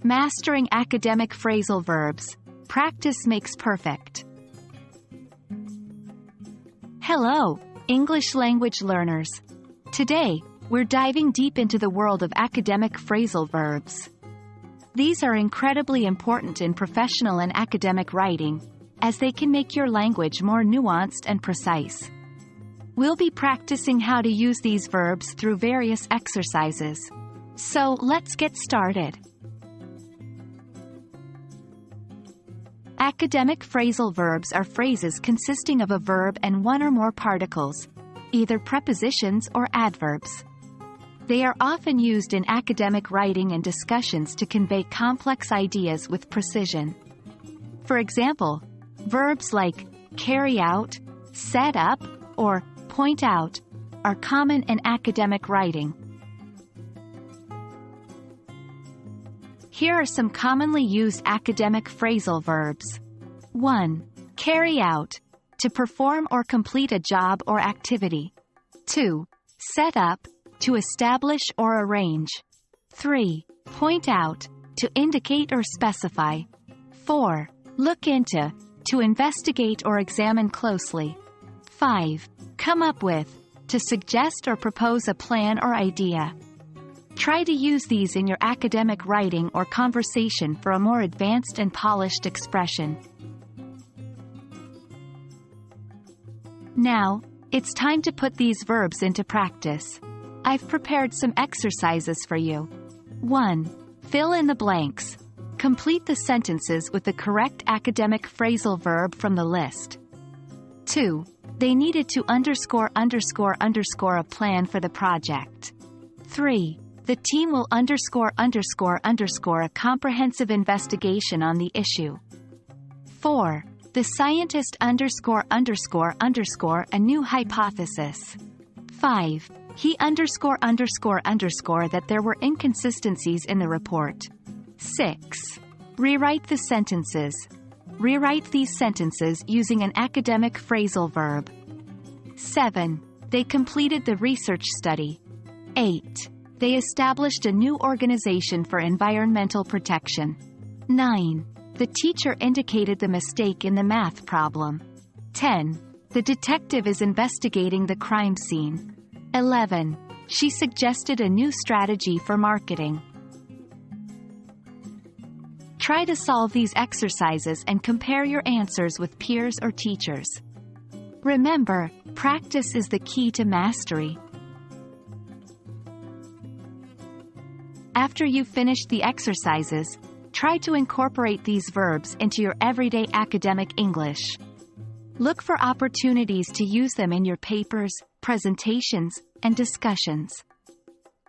Mastering academic phrasal verbs. Practice makes perfect. Hello, English language learners. Today, we're diving deep into the world of academic phrasal verbs. These are incredibly important in professional and academic writing, as they can make your language more nuanced and precise. We'll be practicing how to use these verbs through various exercises. So, let's get started. Academic phrasal verbs are phrases consisting of a verb and one or more particles, either prepositions or adverbs. They are often used in academic writing and discussions to convey complex ideas with precision. For example, verbs like carry out, set up, or point out are common in academic writing. Here are some commonly used academic phrasal verbs. 1. Carry out, to perform or complete a job or activity. 2. Set up, to establish or arrange. 3. Point out, to indicate or specify. 4. Look into, to investigate or examine closely. 5. Come up with, to suggest or propose a plan or idea. Try to use these in your academic writing or conversation for a more advanced and polished expression. Now, it's time to put these verbs into practice. I've prepared some exercises for you. 1. Fill in the blanks. Complete the sentences with the correct academic phrasal verb from the list. 2. They needed to underscore a plan for the project. 3. The team will underscore a comprehensive investigation on the issue. 4. The scientist underscore a new hypothesis. 5. He underscore that there were inconsistencies in the report. 6. Rewrite the sentences. Rewrite these sentences using an academic phrasal verb. 7. They completed the research study. 8. They established a new organization for environmental protection. 9. The teacher indicated the mistake in the math problem. 10. The detective is investigating the crime scene. 11. She suggested a new strategy for marketing. Try to solve these exercises and compare your answers with peers or teachers. Remember, practice is the key to mastery. After you've finished the exercises, try to incorporate these verbs into your everyday academic English. Look for opportunities to use them in your papers, presentations, and discussions.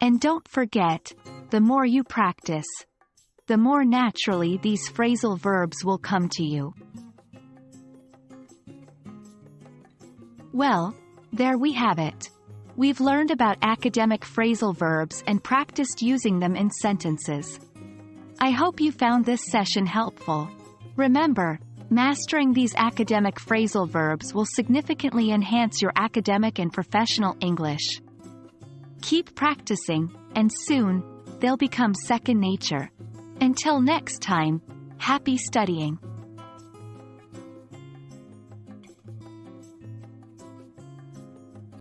And don't forget, the more you practice, the more naturally these phrasal verbs will come to you. Well, there we have it. We've learned about academic phrasal verbs and practiced using them in sentences. I hope you found this session helpful. Remember, mastering these academic phrasal verbs will significantly enhance your academic and professional English. Keep practicing, and soon, they'll become second nature. Until next time, happy studying!